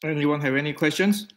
Anyone have any questions?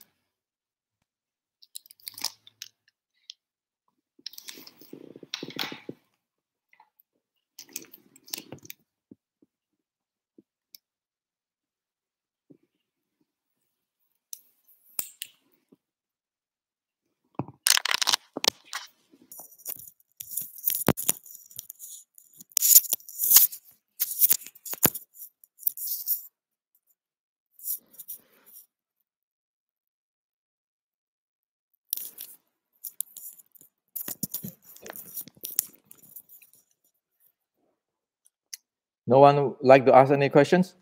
No one would like to ask any questions?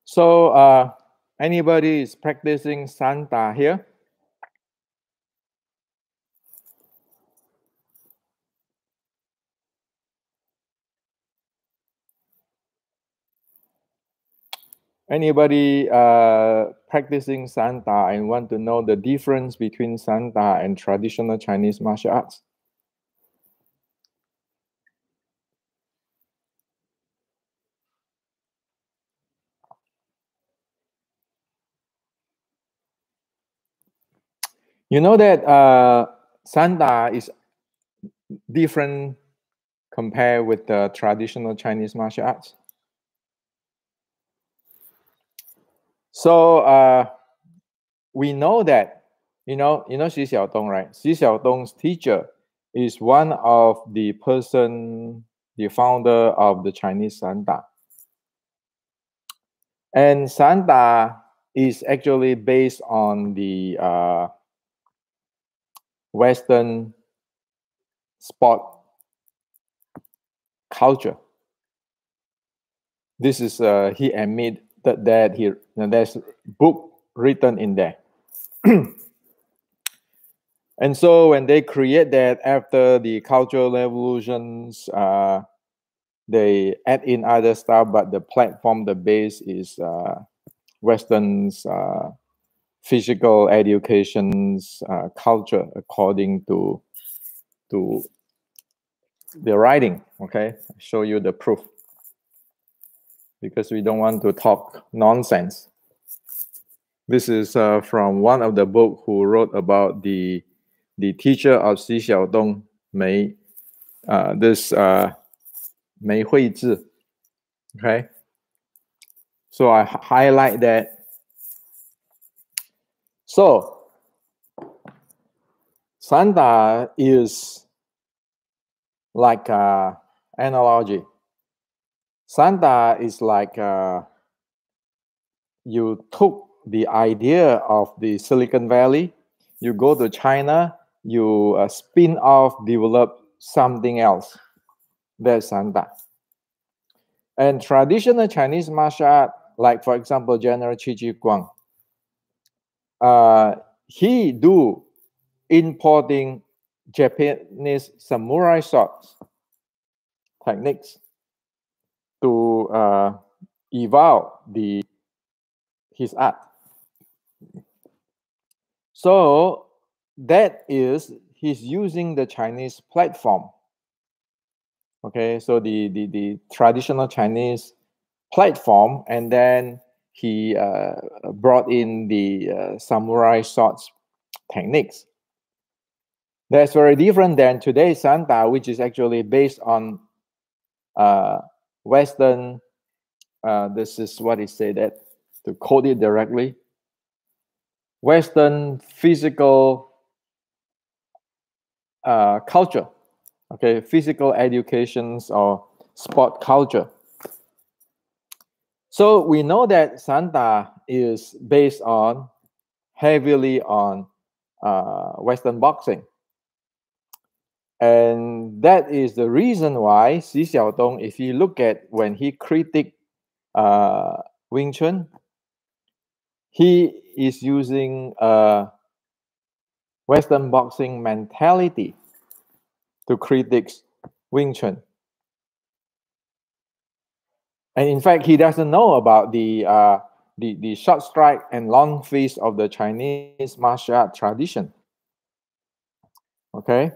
So anybody is practicing Sanda here? Anybody practicing Sanda and want to know the difference between Sanda and traditional Chinese martial arts? You know that Sanda is different compared with the traditional Chinese martial arts. So we know that, you know Xi Xiaodong, right? Xi Xiaodong's teacher is one of the founder of the Chinese Sanda. And Sanda is actually based on the Western sport culture. This is he admitted that there's a book written in there. And so when they create that after the cultural revolutions, they add in other stuff, but the platform, the base is Western's physical education's culture according to the writing. Okay, I'll show you the proof because we don't want to talk nonsense. This is from one of the book who wrote about the teacher of Xi Xiaodong, Mei Huizhi. Okay, so I highlight that. So Sanda is like analogy. Sanda is like you took the idea of the Silicon Valley, you go to China, you spin off, develop something else. That's Sanda. And traditional Chinese martial art, like for example, General Qi Ji Guang, he do importing Japanese samurai swords techniques to evolve his art. So that is, he's using the Chinese platform. Okay, so the traditional Chinese platform, and then he brought in the samurai swords techniques. That's very different than today's Sanda, which is actually based on Western. This is what he said, that to quote it directly, Western physical culture. Okay, physical educations or sport culture. So we know that Sanda is based on heavily on Western boxing. And that is the reason why Xi Xiaodong, if you look at when he critiqued Wing Chun, he is using Western boxing mentality to critique Wing Chun. And in fact, he doesn't know about the short strike and long fist of the Chinese martial art tradition. Okay.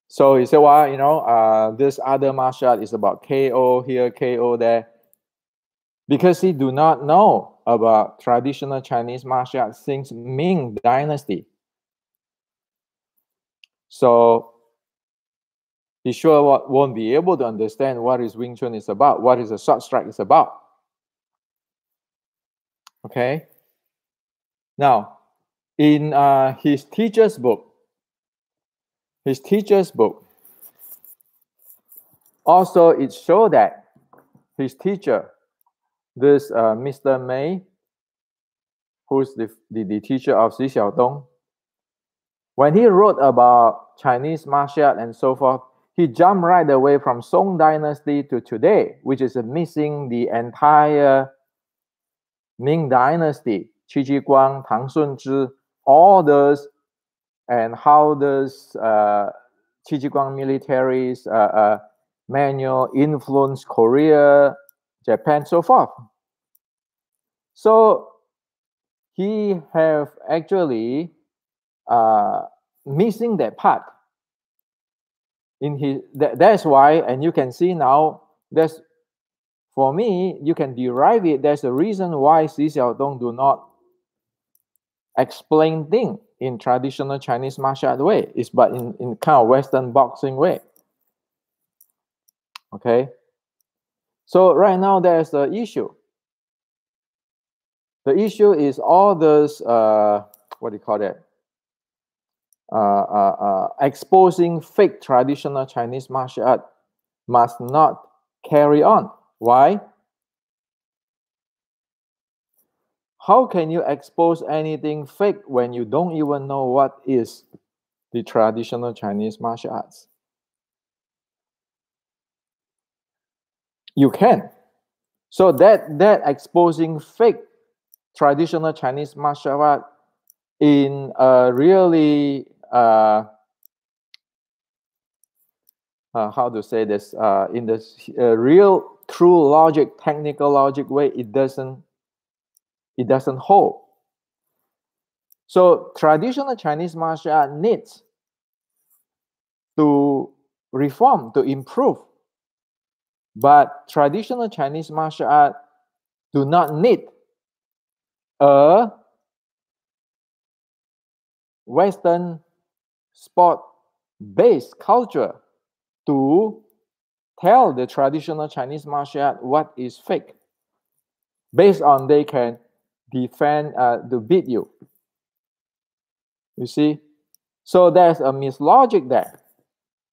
So he said, well, you know, this other martial art is about KO here, KO there. Because he do not know about traditional Chinese martial arts since Ming Dynasty. So he sure won't be able to understand what is Wing Chun is about, what is a short strike is about. Okay. Now, in his teacher's book, also it showed that his teacher, this Mr. May, who's the teacher of Xi Xiaodong, when he wrote about Chinese martial art and so forth, he jumped right away from Song Dynasty to today, which is missing the entire Ming Dynasty, Qi Ji Guang, Tang Sun Zhi, all those, and how does Qi Ji Guang militaries manual influence Korea, Japan, so forth. So he have actually missing that part in his. That's why, and you can see now. That's for me. You can derive it. There's a reason why Xi Xiaodong do not explain things in traditional Chinese martial art way. It's but in kind of Western boxing way. Okay. So right now there's the issue. The issue is all those what do you call that? Exposing fake traditional Chinese martial art must not carry on. Why? How can you expose anything fake when you don't even know what is the traditional Chinese martial arts? You can. So that exposing fake traditional Chinese martial art in a really how to say this, in this real true logic, technical logic way, it doesn't hold. So traditional Chinese martial art needs to reform, to improve, but traditional Chinese martial art do not need a Western sport-based culture to tell the traditional Chinese martial art what is fake, based on they can defend to beat you. You see, so there's a mislogic there.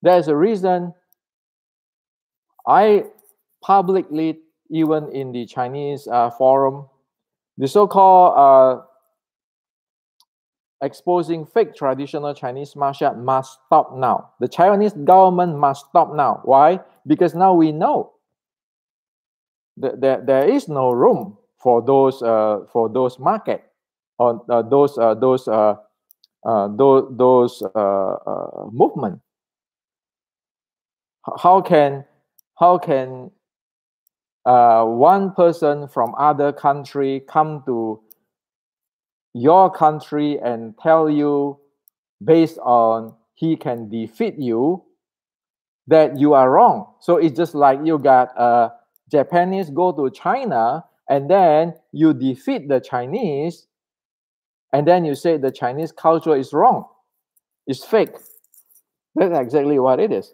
There's a reason I publicly, even in the Chinese forum, the so-called exposing fake traditional Chinese martial art must stop now. The Chinese government must stop now. Why? Because now we know that there is no room for those market or those movement. How can one person from other country come to your country and tell you, based on he can defeat you, that you are wrong? So it's just like you got Japanese go to China and then you defeat the Chinese, and then you say the Chinese culture is wrong, it's fake. That's exactly what it is.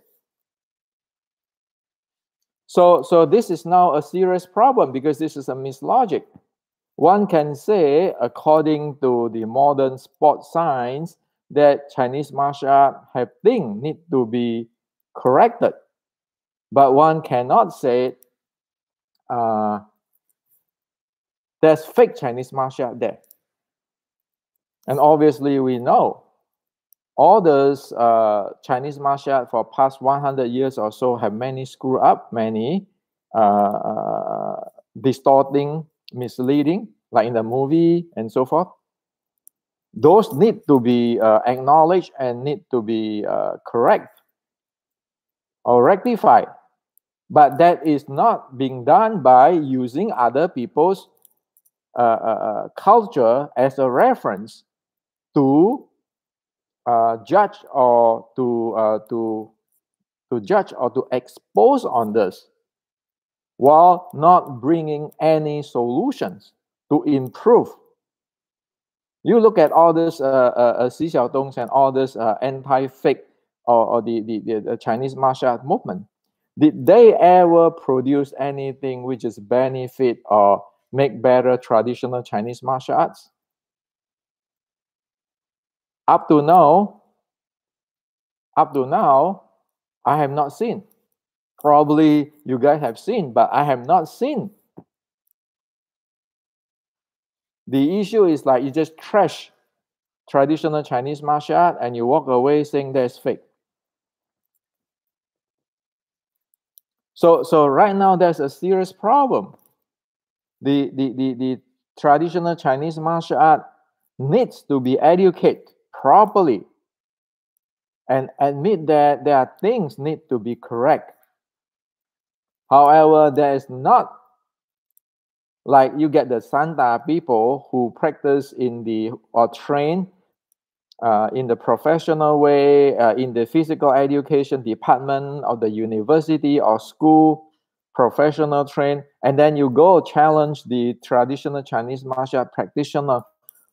So this is now a serious problem because this is a mislogic. One can say, according to the modern sport science, that Chinese martial art have things need to be corrected, but one cannot say there's fake Chinese martial art there. And obviously, we know all those Chinese martial art for past 100 years or so have many screw up, many distorting, misleading, like in the movie and so forth. Those need to be acknowledged and need to be correct or rectified. But that is not being done by using other people's culture as a reference to judge or to judge or to expose on this, while not bringing any solutions to improve. You look at all this Xi Xiaodongs and all this anti-fake or the Chinese martial art movement. Did they ever produce anything which is benefit or make better traditional Chinese martial arts? Up to now, I have not seen. Probably you guys have seen, but I have not seen. The issue is like you just trash traditional Chinese martial art and you walk away saying that's fake. So right now there's a serious problem. The traditional Chinese martial art needs to be educated properly and admit that there are things need to be correct. However, there is not like you get the Sanda people who practice in the or train in the professional way, in the physical education department of the university or school, professional train, and then you go challenge the traditional Chinese martial art practitioner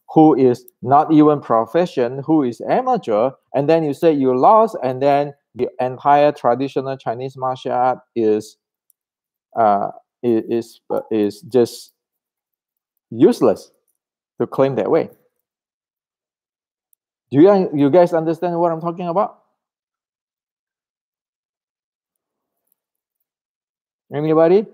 who is not even profession, who is amateur, and then you say you lost, and then the entire traditional Chinese martial art is just useless to claim that way. Do you guys understand what I'm talking about? Anybody?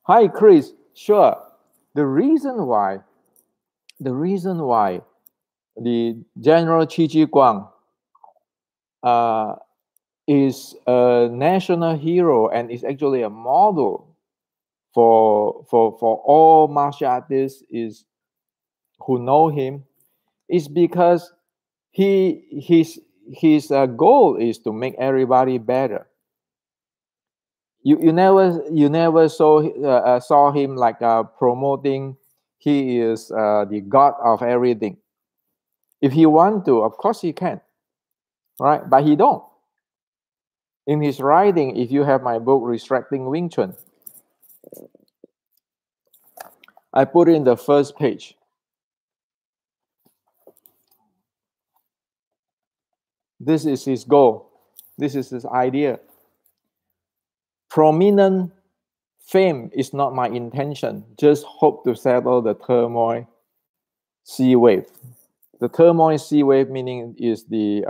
Hi, Chris. Sure. The reason why the General Qi Ji Guang is a national hero and is actually a model for all martial artists who know him is because his goal is to make everybody better. You never saw him like promoting he is the god of everything. If he want to, of course he can, right? But he don't. In his writing, if you have my book Restricting Wing Chun, I put it in the first page. This is his goal. This is his idea. Prominent fame is not my intention. Just hope to settle the turmoil sea wave. The turmoil sea wave meaning is the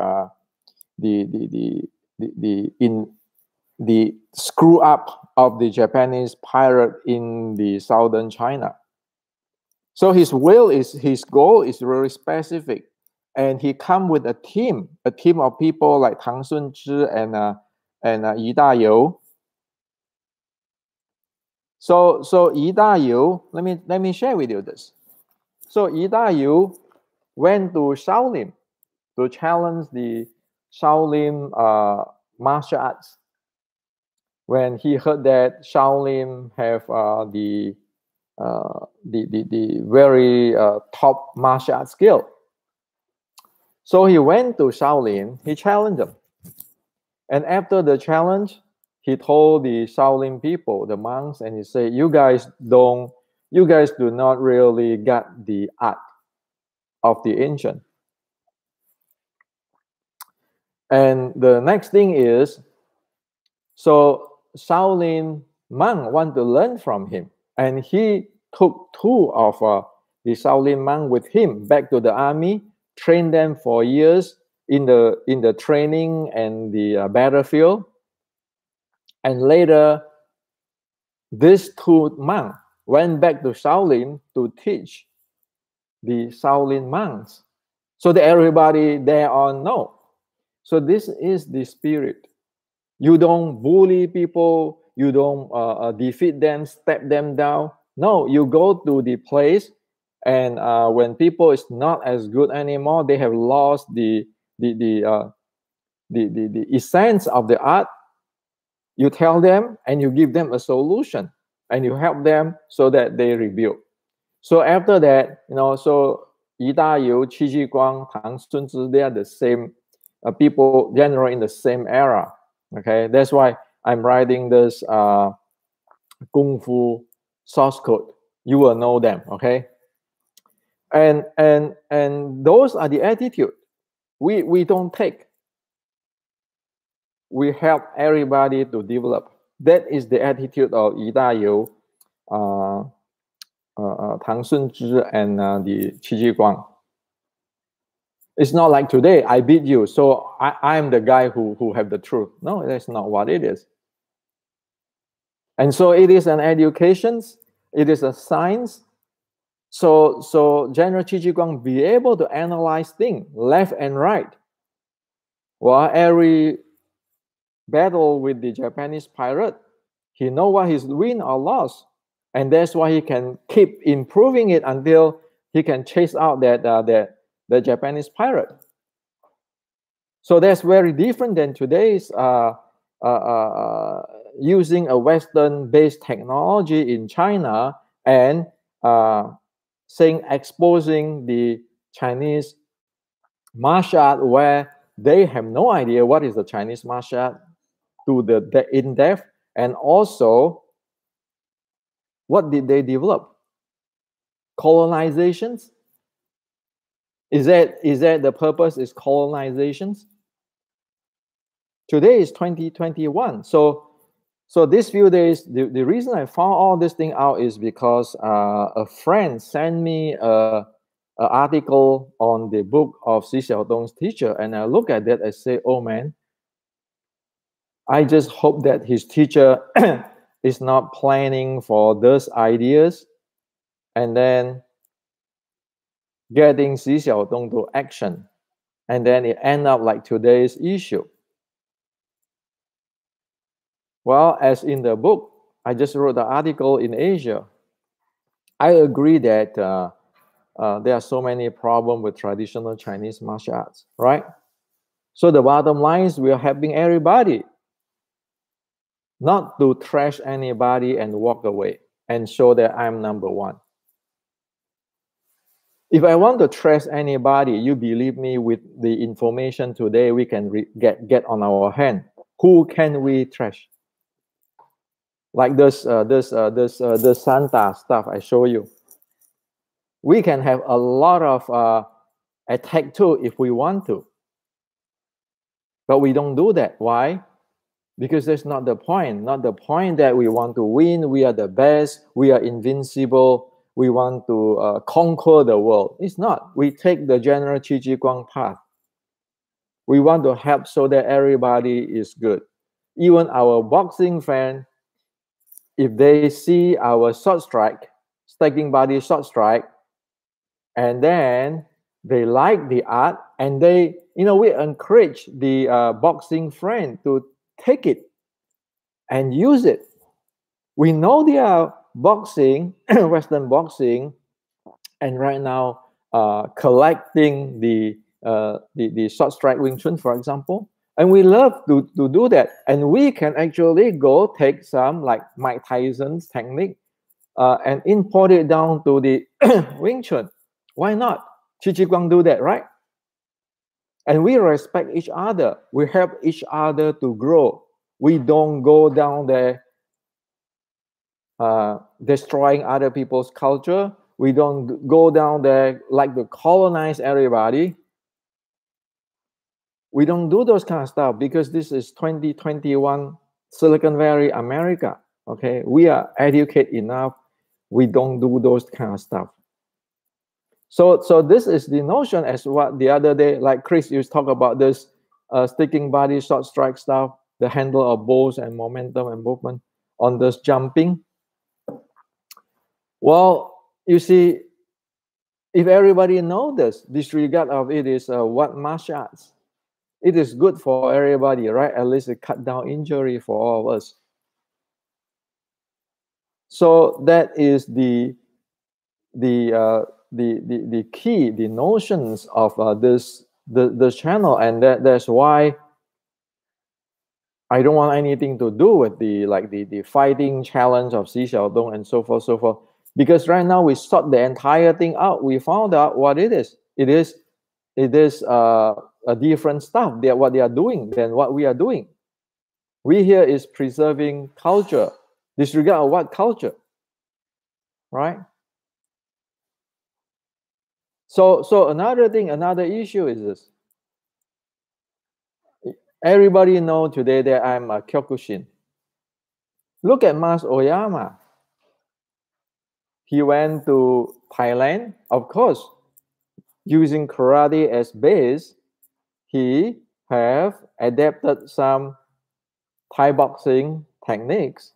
screw up of the Japanese pirate in the southern China. So his goal is very specific, and he come with a team of people like Tang Sun-zhi and Yi Da-you. So Yi Da-you, let me share with you this. So Yi Da-you went to Shaolin to challenge the Shaolin martial arts. When he heard that Shaolin have the very top martial art skill, so he went to Shaolin. He challenged them, and after the challenge, he told the Shaolin people, the monks, and he said, "You guys do not really get the art of the ancient." And the next thing is, so Shaolin monk want to learn from him, and he took two of the Shaolin monk with him back to the army, trained them for years in the training and the battlefield, and later these two monks went back to Shaolin to teach the Shaolin monks, so that everybody there all know. So this is the spirit. You don't bully people. defeat them, step them down. No, you go to the place, and when people is not as good anymore, they have lost the essence of the art. You tell them and you give them a solution, and you help them so that they rebuild. So after that, so Yi Dayou, Qi Ji Guang, Tang Sun Zhi, they are the same people, generally in the same era. Okay, that's why I'm writing this Kung Fu source code. You will know them. Okay, and those are the attitude we don't take. We help everybody to develop. That is the attitude of Yi Dayou, Tang Sun Zhi, and the Qi Ji Guang. It's not like today, I beat you, so I'm the guy who have the truth. No, that's not what it is. And so it is an education, it is a science. So General Qi Ji Guang be able to analyze things left and right. Well, every battle with the Japanese pirate, he know what he's win or lost. And that's why he can keep improving it until he can chase out the Japanese pirate. So that's very different than today's using a Western-based technology in China and exposing the Chinese martial art where they have no idea what is the Chinese martial art to the in-depth, and also what did they develop? Colonizations. Is that the purpose is colonizations? Today is 2021. So these few days, the reason I found all this thing out is because a friend sent me an article on the book of Xi Xiaodong's teacher, and I look at that, I say, oh man, I just hope that his teacher is not planning for those ideas and then getting Xi Xiaodong to action, and then it end up like today's issue. Well, as in the book, I just wrote the article in Asia. I agree that there are so many problems with traditional Chinese martial arts, right? So the bottom line is we are helping everybody, not to trash anybody and walk away and show that I'm number one. If I want to trash anybody, you believe me, with the information today, we can get on our hand. Who can we trash? Like this Santa stuff I show you. We can have a lot of attack too if we want to. But we don't do that. Why? Because that's not the point. Not the point that we want to win. We are the best. We are invincible. We want to conquer the world. It's not. We take the General Qi Ji Guang path. We want to help so that everybody is good. Even our boxing fan, if they see our short strike, stacking body short strike, and then they like the art, and they, we encourage the boxing friend to take it and use it. We know they are boxing, Western boxing, and right now collecting the short strike Wing Chun, for example. And we love to do that. And we can actually go take some like Mike Tyson's technique and import it down to the Wing Chun. Why not? Qi Ji Guang do that, right? And we respect each other. We help each other to grow. We don't go down there destroying other people's culture. We don't go down there like to colonize everybody. We don't do those kind of stuff because this is 2021 Silicon Valley, America. Okay, we are educated enough. We don't do those kind of stuff. So this is the notion, as what the other day, like Chris used to talk about this sticking body, short strike stuff, the handle of bows and momentum and movement on this jumping. Well, you see, if everybody knows this, disregard of it is what martial arts. It is good for everybody, right? At least it cut down injury for all of us. So that is the key, the notions of this channel, and that's why I don't want anything to do with the fighting challenge of Xi Xiaodong and so forth, because right now we sort the entire thing out. We found out what it is. It is a different stuff. What they are doing than what we are doing. We here is preserving culture. Disregard of what culture, right? So another thing, another issue is this. Everybody know today that I'm a Kyokushin. Look at Mas Oyama. He went to Thailand, of course, using karate as base. He have adapted some Thai boxing techniques,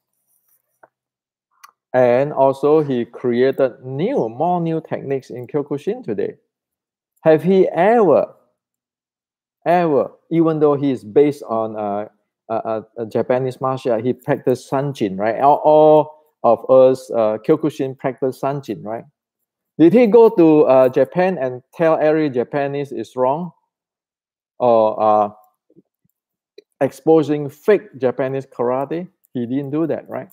and also he created more new techniques in Kyokushin today. Have he ever, even though he is based on a Japanese martial art, he practiced Sanjin, right? All of us Kyokushin practice Sanjin, right? Did he go to Japan and tell every Japanese is wrong, or exposing fake Japanese karate? He didn't do that, right?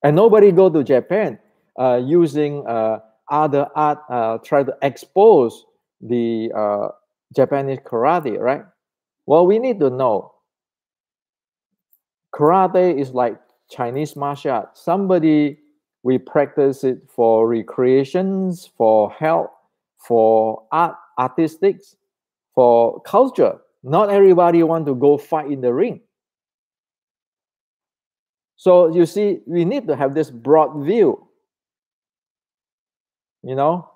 And nobody go to Japan using other art, try to expose the Japanese karate, right? Well, we need to know karate is like Chinese martial art. We practice it for recreations, for health, for artistics, for culture. Not everybody want to go fight in the ring. So you see, we need to have this broad view, you know.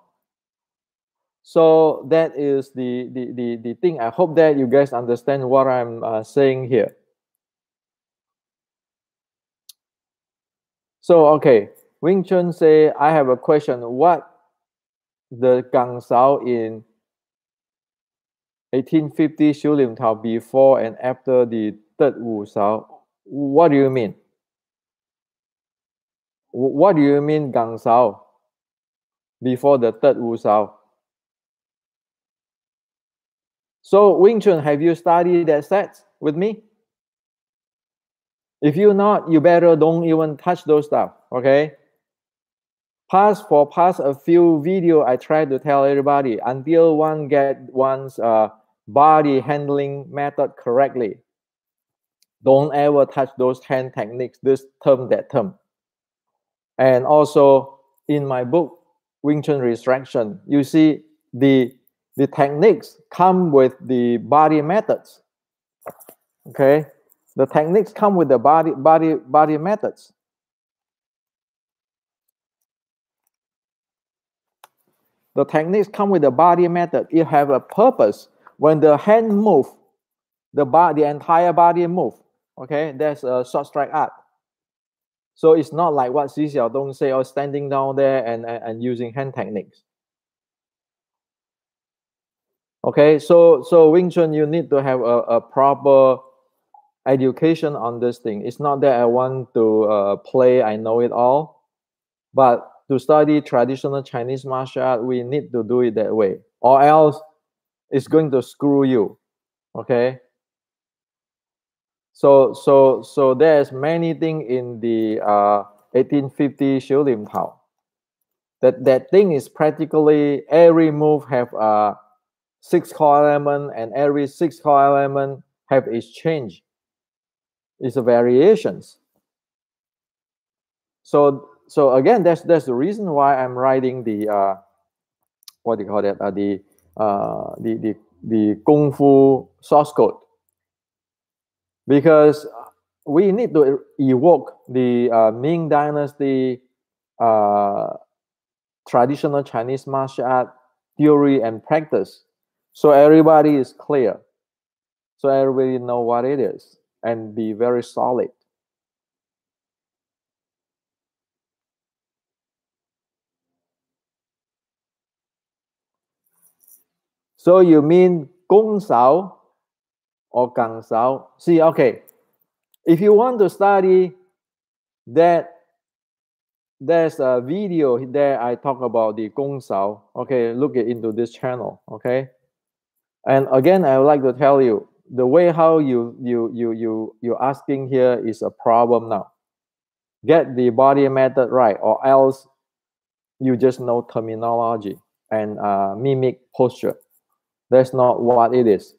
So that is the thing. I hope that you guys understand what I'm saying here. So okay, Wing Chun say, I have a question. What the Gang Sao in 1850 Xiu Lim Tao before and after the third Wu Sao? What do you mean? What do you mean Gang Sao before the third Wu Sao? So Wing Chun, have you studied that set with me? If you not, you better don't even touch those stuff, okay? Past a few video, I try to tell everybody until one get one's body handling method correctly. Don't ever touch those hand techniques, this term, that term. And also in my book, Wing Chun Resurrection, you see the techniques come with the body methods. Okay, the techniques come with the body methods. The techniques come with the body method. It have a purpose. When the hand move, the entire body move. Okay, that's a short strike art. So it's not like what Xi Xiaodong say, or standing down there and using hand techniques. Okay, so Wing Chun, you need to have a proper education on this thing. It's not that I want to play, I know it all, but to study traditional Chinese martial art, we need to do it that way, or else it's going to screw you. Okay. So there's many things in the 1850 Xiu Lim Tao. That thing is practically every move have 6 core element, and every 6 core element have its change. It's a variations. So again, that's the reason why I'm writing the what do you call that? The Kung Fu source code, because we need to evoke the Ming Dynasty traditional Chinese martial art theory and practice, so everybody is clear, so everybody know what it is, and be very solid. So you mean Gong Sao or Gang Sao? See, okay, if you want to study that there's a video there. I talk about the Gong Sao. Okay, look into this channel. Okay, and again, I would like to tell you the way how you're asking here is a problem now. Get the body method right, or else you just know terminology and mimic posture. That's not what it is.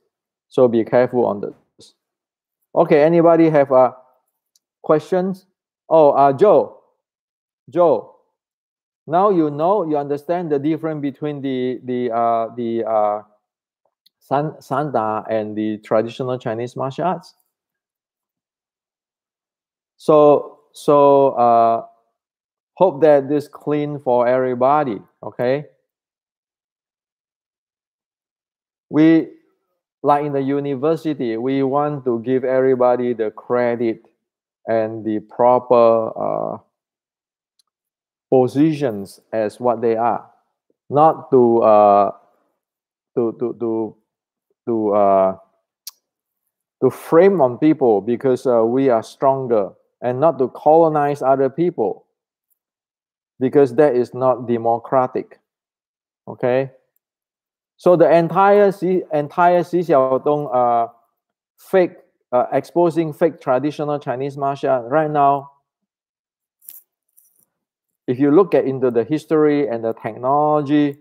So be careful on this. Okay, anybody have questions? Oh, Joe. Now you understand the difference between the Sanda and the traditional Chinese martial arts. So hope that this clean for everybody. Okay. We, like in the university, we want to give everybody the credit and the proper positions as what they are, not to frame on people because we are stronger, and not to colonize other people because that is not democratic. Okay, so the entire Xi Xiaodong fake exposing fake traditional Chinese martial art right now. If you look at into the history and the technology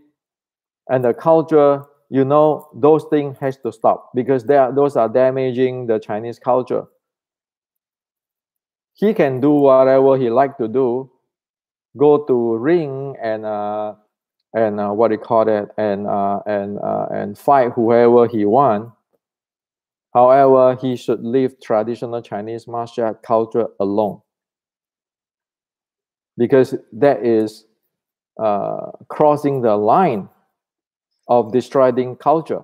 and the culture, you know those things has to stop because those are damaging the Chinese culture. He can do whatever he like to do, go to ring and what do you call it, and fight whoever he want. However, he should leave traditional Chinese martial art culture alone because that is crossing the line of destroying culture.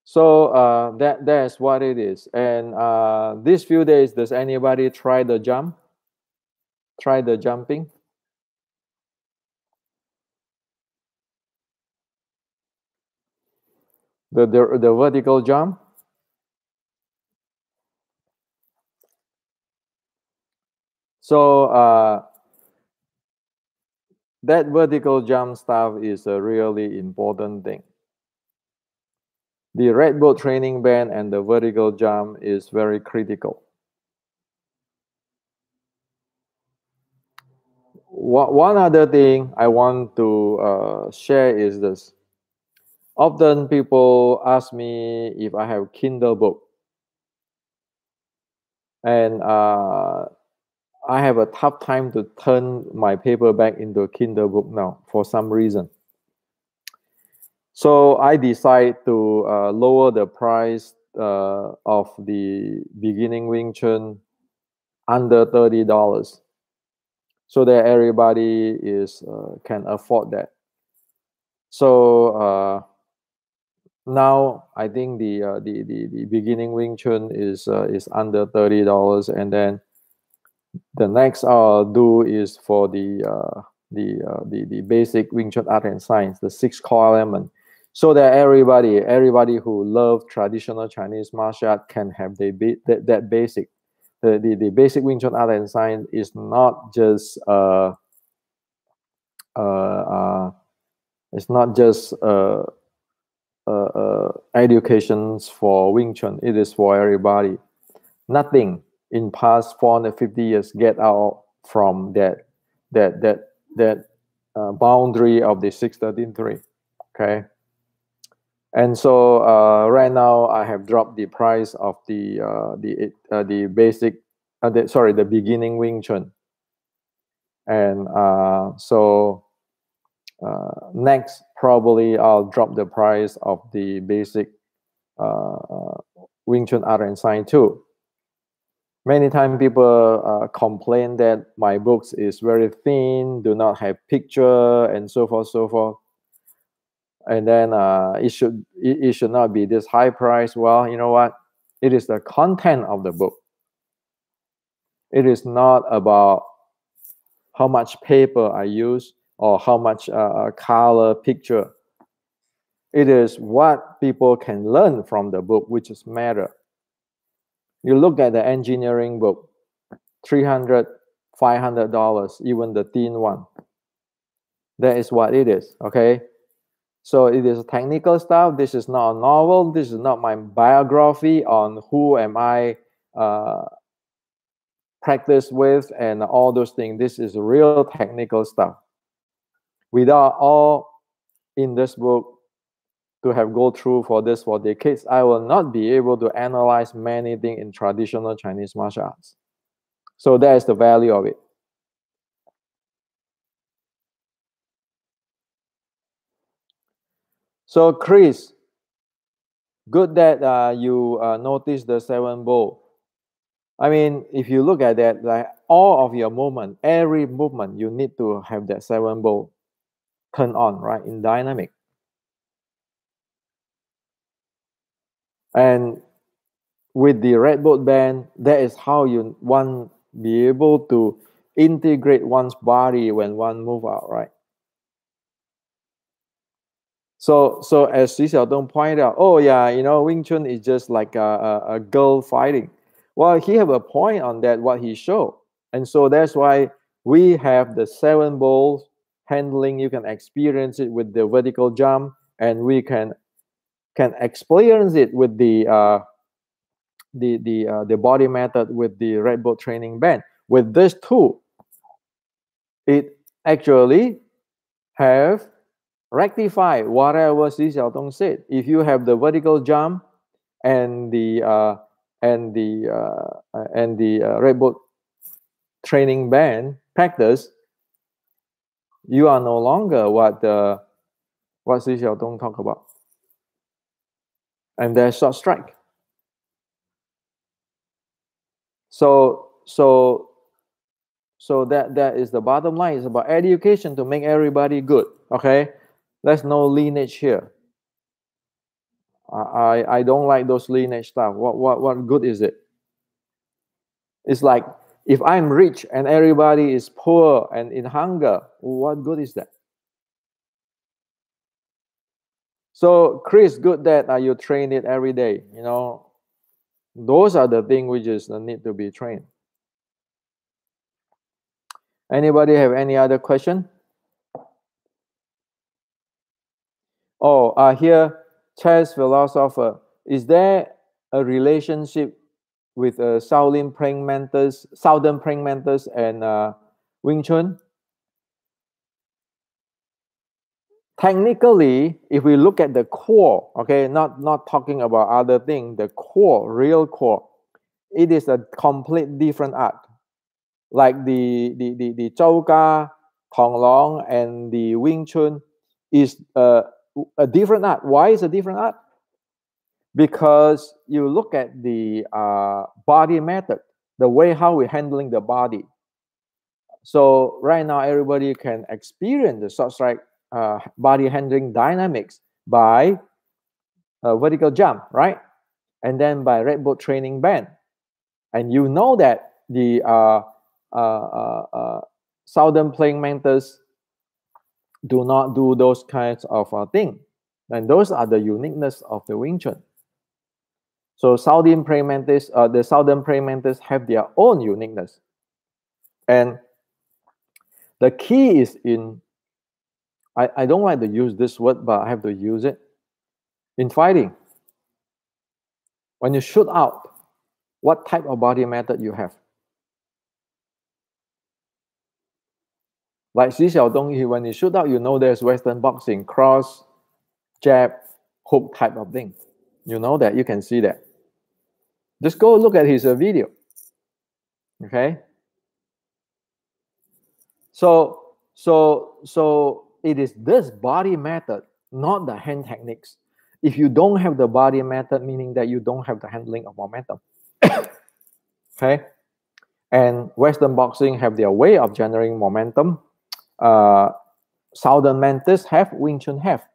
So that's what it is. And these few days, does anybody try the jump? Try the jumping? The vertical jump? So that vertical jump stuff is a really important thing. The Red Bull training band and the vertical jump is very critical. One other thing I want to share is this. Often people ask me if I have Kindle book. And I have a tough time to turn my paperback into a Kindle book now for some reason. So I decide to lower the price of the beginning Wing Chun under $30, so that everybody is can afford that. So now I think the beginning Wing Chun is under $30, and then the next I'll do is for the basic Wing Chun art and science, the 6 Coil Element, so that everybody who love traditional Chinese martial art can have that basic. The basic Wing Chun art and science is not just it's not just educations for Wing Chun. It is for everybody. Nothing in past 450 years get out from that boundary of the 613.3. Okay, and so right now I have dropped the price of the basic the beginning Wing Chun, and so next probably I'll drop the price of the basic Wing Chun art and science too. Many times people complain that my books is very thin, do not have picture, and so forth. And then it should not be this high price. Well, you know what? It is the content of the book. It is not about how much paper I use or how much color picture. It is what people can learn from the book, which is matter. You look at the engineering book, $300, $500, even the thin one. That is what it is, okay? So it is technical stuff. This is not a novel. This is not my biography on who am I practice with and all those things. This is real technical stuff. Without all in this book to have go through for this for decades, I will not be able to analyze many things in traditional Chinese martial arts. So that is the value of it. So Chris, good that you noticed the 7 bowl. I mean, if you look at that, like all of your movement, every movement, you need to have that 7 bowl turn on, right, in dynamic. And with the red bolt band, that is how you one be able to integrate one's body when one move out, right? So as Xi Xiaodong pointed out, oh yeah, you know, Wing Chun is just like a girl fighting. Well, he have a point on that, what he showed. And so that's why we have the 7 bowls handling. You can experience it with the vertical jump, and we can experience it with the body method with the red bolt training band. With this tool, it actually have rectify whatever Xi Xiaodong said. If you have the vertical jump and the red bolt training band practice, you are no longer what Xi Xiaodong talk about. And there's short strike. So that is the bottom line. It's about education to make everybody good. Okay, there's no lineage here. I don't like those lineage stuff. What good is it? It's like if I'm rich and everybody is poor and in hunger, what good is that? So Chris, good that you train it every day. You know, those are the things which is need to be trained. Anybody have any other question? Oh, here, chess philosopher. Is there a relationship with Southern praying mantis and Wing Chun? Technically, if we look at the core, okay, not talking about other things, the core, real core, it is a complete different art. Like the Zhou Ga, Tong Long, and the Wing Chun is a different art. Why is a different art? Because you look at the body method, the way how we're handling the body. So right now, everybody can experience the short strike body handling dynamics by vertical jump, right? And then by red bolt training band. And you know that the Southern playing mantis do not do those kinds of things. And those are the uniqueness of the Wing Chun. So Southern praying mantis, the Southern praying mantis have their own uniqueness. And the key is in, I don't like to use this word, but I have to use it. In fighting, when you shoot out, what type of body method you have? Like Xi Xiaodong, when you shoot out, you know there's Western boxing, cross, jab, hook type of thing. You know that, you can see that. Just go look at his video. Okay. So it is this body method, not the hand techniques. If you don't have the body method, meaning that you don't have the handling of momentum. Okay. And Western boxing have their way of generating momentum. Southern mantis have, Wing Chun have.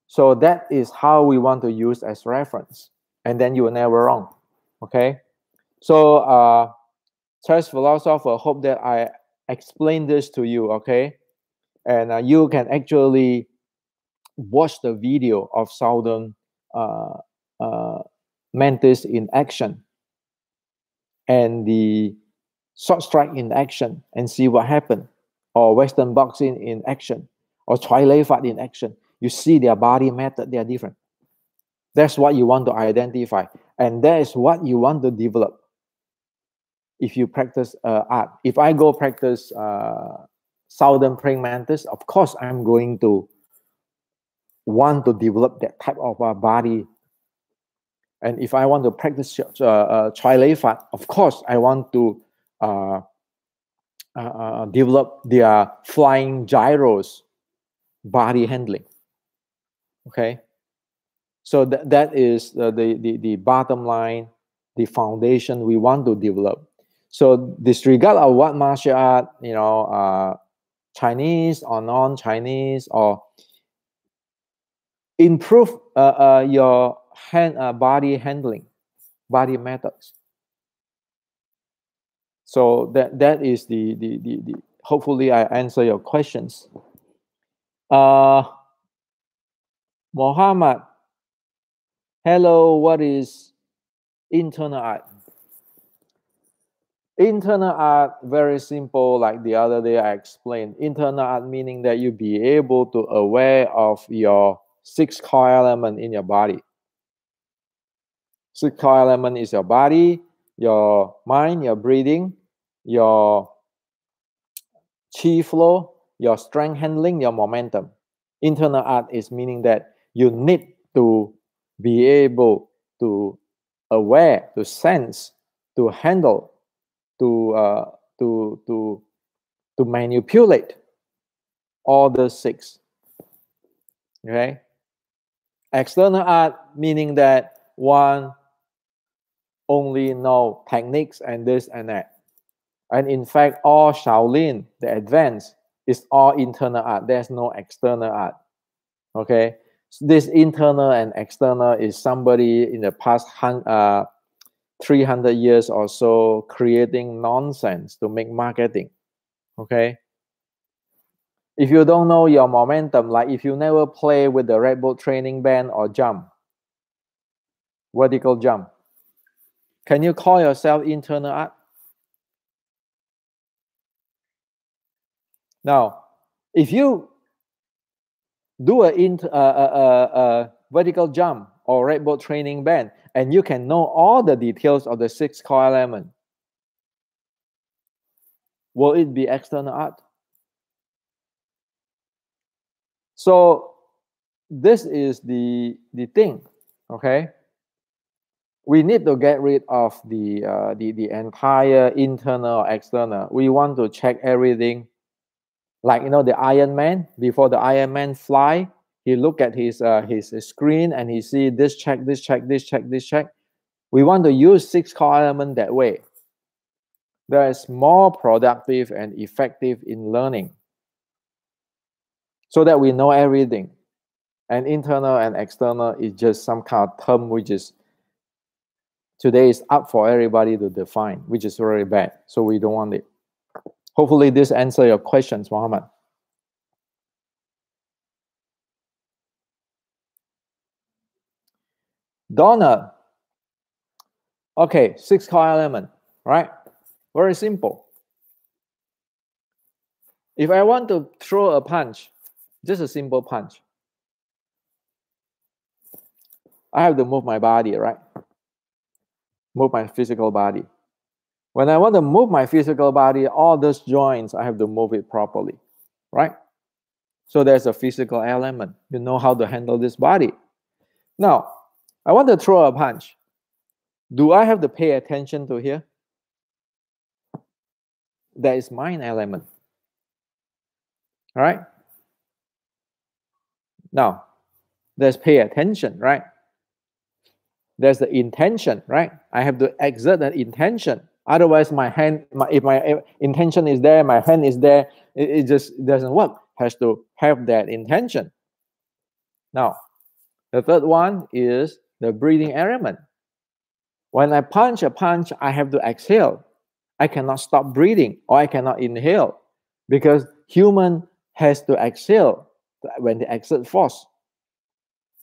So that is how we want to use as reference. And then you are never wrong. Okay. So chess philosopher, hope that I explained this to you. Okay. And you can actually watch the video of Southern Mantis in action and the short strike in action and see what happened, or Western boxing in action, or Choi Lei Fat in action, you see their body method, they are different. That's what you want to identify, and that is what you want to develop. If you practice art, if I go practice Southern praying mantis, of course I'm going to want to develop that type of body. And if I want to practice Choi Lei Fat, of course I want to develop their flying gyros body handling. Okay, so that is the bottom line, the foundation we want to develop. So disregard of what martial art, Chinese or non-Chinese, or improve your body handling, body methods. So that is the hopefully I answer your questions. Mohammed, hello, what is internal art? Internal art, very simple, like the other day I explained. Internal art meaning that you be able to aware of your 6 core element in your body. 6 core element is your body, your mind, your breathing, your chi flow, your strength handling, your momentum. Internal art is meaning that you need to be able to aware, to sense, to handle, to manipulate all the 6. Okay. External art meaning that one only know techniques and this and that. And in fact, all Shaolin, the advanced, is all internal art. There's no external art. Okay. So this internal and external is somebody in the past 300 years or so creating nonsense to make marketing. Okay. If you don't know your momentum, like if you never play with the Red Bull training band or jump, vertical jump, can you call yourself internal art? Now, if you do a vertical jump or Red Bull training band, and you can know all the details of the 6 core element, will it be external art? So this is the thing. Okay, we need to get rid of the entire internal or external. We want to check everything. Like, the Iron Man, before the Iron Man fly, he look at his screen and he see this check, this check, this check, this check. We want to use 6 core element that way. That is more productive and effective in learning, so that we know everything. And internal and external is just some kind of term which is today is up for everybody to define, which is very bad. So we don't want it. Hopefully this answers your questions, Mohammed. Donna. Okay, 6 core element, right? Very simple. If I want to throw a punch, just a simple punch, I have to move my body, right? Move my physical body. When I want to move my physical body, all those joints, I have to move it properly, right? So there's a physical element. You know how to handle this body. Now, I want to throw a punch. Do I have to pay attention to here? That is mind element. All right? Now, there's pay attention, right? There's the intention, right? I have to exert that intention. Otherwise, my hand, if my intention is there, my hand is there, it just doesn't work. Has to have that intention. Now, the third one is the breathing element. When I punch a punch, I have to exhale. I cannot stop breathing, or I cannot inhale, because human has to exhale when they exert force.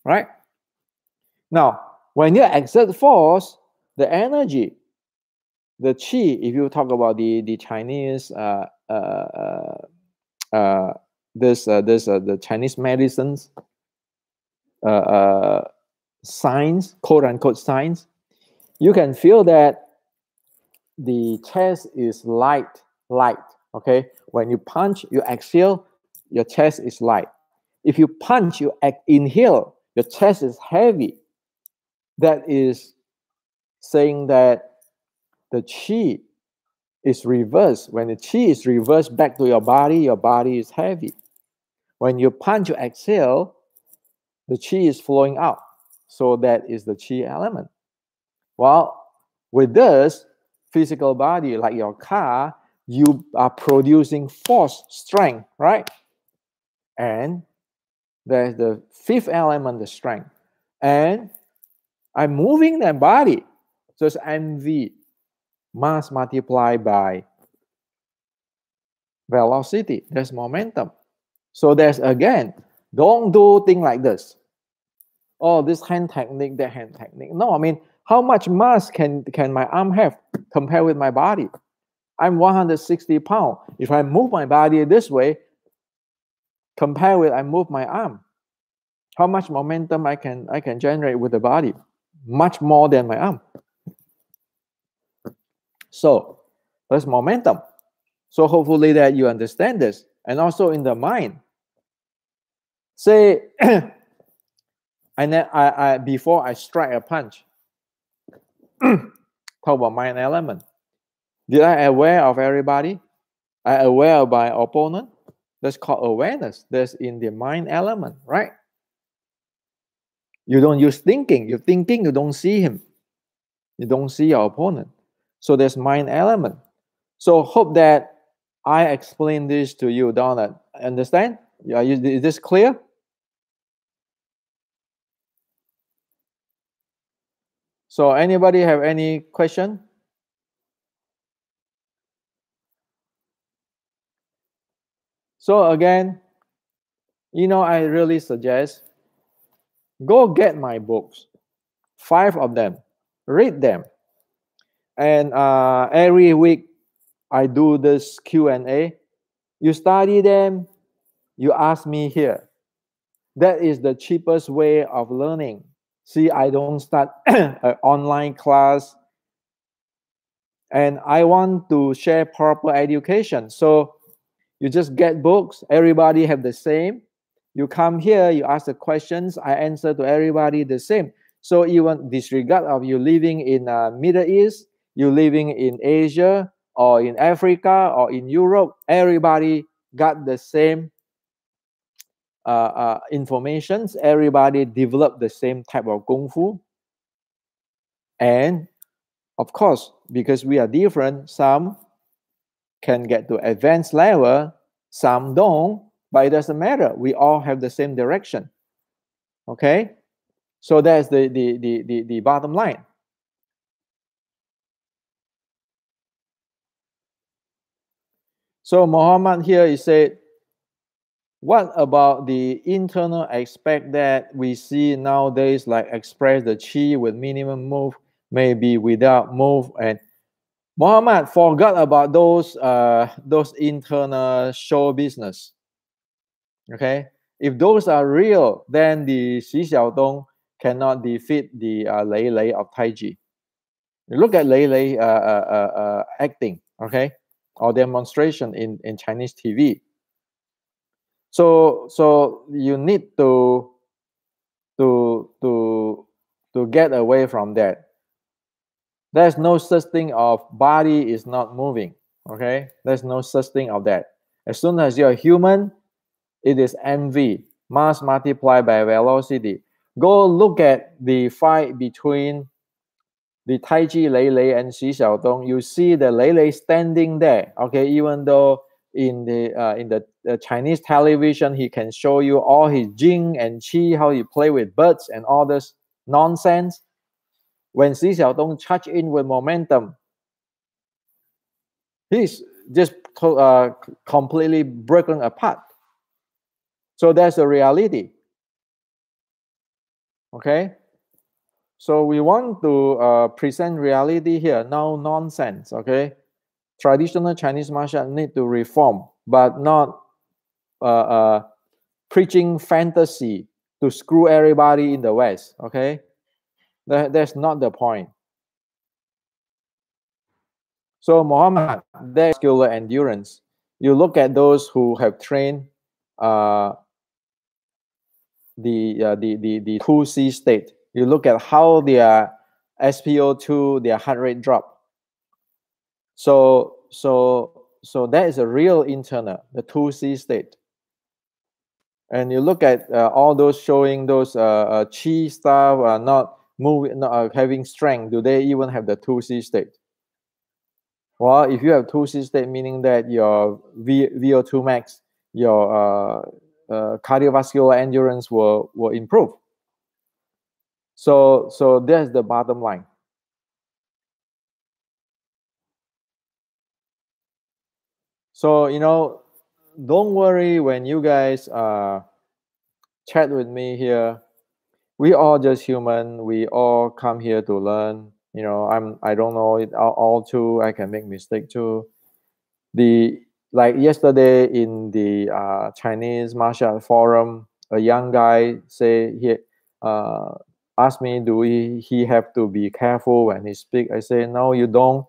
right? Now, when you exert force, the energy, the qi, if you talk about the Chinese, the Chinese medicines, science, quote unquote science, you can feel that the chest is light. Okay, when you punch, you exhale, your chest is light. If you punch, you inhale, your chest is heavy. That is saying that the qi is reversed. When the qi is reversed back to your body is heavy. When you punch, you exhale, the qi is flowing out. So that is the qi element. Well, with this physical body, like your car, you are producing force, strength, right? And there's the fifth element, the strength. And I'm moving that body. So it's mv, mass multiplied by velocity. There's momentum. So there's, again, don't do things like this. Oh, this hand technique, that hand technique. No, I mean, how much mass can my arm have compared with my body? I'm 160 pounds. If I move my body this way, compare with I move my arm, how much momentum I can generate with the body? Much more than my arm. So there's momentum. So hopefully that you understand this. And also in the mind, say, and then I before I strike a punch, talk about mind element. Did I aware of everybody? I aware of my opponent? That's called awareness. That's in the mind element, right? You don't use thinking. You're thinking, you don't see him. You don't see your opponent. So there's mind element. So hope that I explain this to you, Donna. Understand? Is this clear? So anybody have any question? So again, I really suggest go get my books, 5 of them, read them. And every week I do this Q&A. You study them, you ask me here. That is the cheapest way of learning. See, I don't start an online class. And I want to share proper education. So you just get books. Everybody have the same. You come here, you ask the questions. I answer to everybody the same. So even disregard of you living in Middle East, you living in Asia or in Africa or in Europe, everybody got the same informations. Everybody develop the same type of kung fu. And of course, because we are different, some can get to advanced level, some don't, but it doesn't matter. We all have the same direction. Okay? So that's the bottom line. So Muhammad here he said, what about the internal aspect that we see nowadays, like express the chi with minimum move, maybe without move? And Muhammad forgot about those internal show business. Okay, if those are real, then the Xi Xiaodong cannot defeat the Lei Lei of Taiji. You look at Lei Lei acting, okay, or demonstration in Chinese TV. So you need to get away from that. There's no such thing of body is not moving. Okay, there's no such thing of that. As soon as you're human, it is mv, mass multiplied by velocity. Go look at the fight between the Taiji Lei Lei and Xi Xiaodong. You see the Lei Lei standing there. Okay, even though in the Chinese television he can show you all his jing and qi, how he play with birds and all this nonsense. When Xi Xiaodong charge in with momentum, he's just completely broken apart. So that's the reality. Okay? So we want to present reality here, no nonsense. Okay? Traditional Chinese martial art need to reform, but not preaching fantasy to screw everybody in the West. Okay? That's not the point. So Muhammad, there's muscular endurance. You look at those who have trained the 2C state. You look at how their SpO2, their heart rate drop. So that is a real internal, the 2C state. And you look at all those showing those chi stuff, not moving, not having strength. Do they even have the 2C state? Well, if you have 2C state, meaning that your VO2 max, your cardiovascular endurance will improve. So that's the bottom line. So, you know, don't worry when you guys chat with me here. We all just human. We all come here to learn. You know, I don't know it all too. I can make mistake too. Like yesterday in the Chinese martial art forum, a young guy say he asked me, he have to be careful when he speak? I say, no, you don't.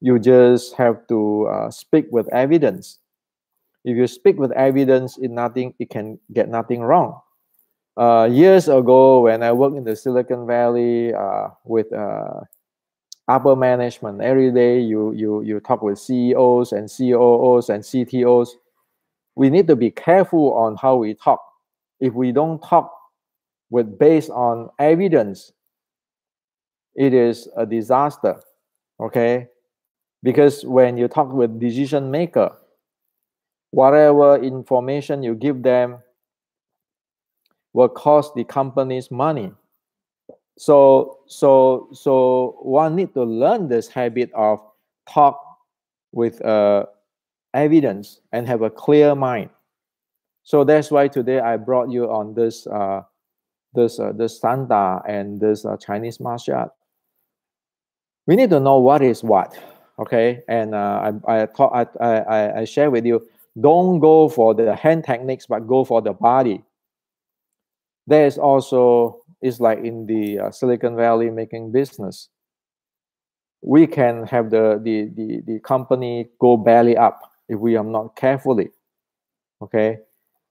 You just have to speak with evidence. If you speak with evidence, it can get nothing wrong. Years ago, when I worked in the Silicon Valley with upper management, every day you talk with CEOs and COOs and CTOs. We need to be careful on how we talk. If we don't talk based on evidence, it is a disaster. Okay, because when you talk with decision maker, whatever information you give them will cost the company's money. So one need to learn this habit of talk with evidence and have a clear mind. So that's why today I brought you on this Sanda and this Chinese martial art. We need to know what is what, okay? And I share with you, don't go for the hand techniques, but go for the body. There is also, it's like in the Silicon Valley making business. We can have the company go belly up if we are not carefully, okay?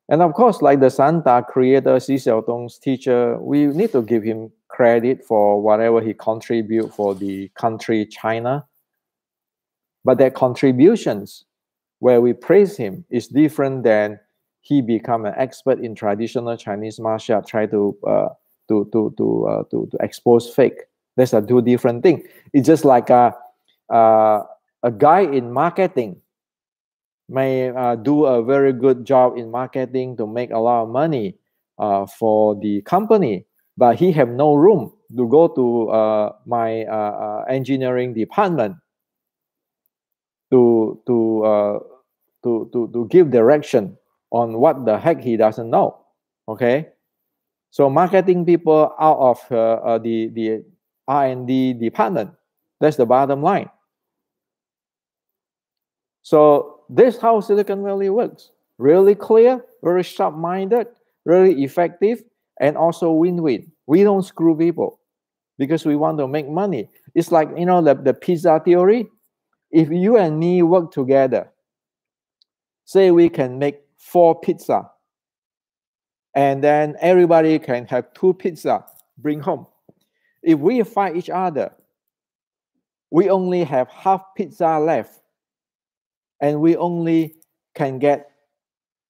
And of course, like the Santa creator, Xi Xiaodong's teacher, we need to give him credit for whatever he contribute for the country China. But their contributions, where we praise him, is different than he become an expert in traditional Chinese martial art, try to expose fake. That's a two different thing. It's just like a guy in marketing may do a very good job in marketing to make a lot of money for the company, but he have no room to go to my engineering department to give direction on what the heck he doesn't know. Okay, so marketing people out of the R&D department. That's the bottom line. So this is how Silicon Valley works. Really clear, very sharp-minded, really effective, and also win-win. We don't screw people because we want to make money. It's like, you know, the pizza theory. If you and me work together, say we can make 4 pizza, and then everybody can have 2 pizza, bring home. If we fight each other, we only have half pizza left, and we only can get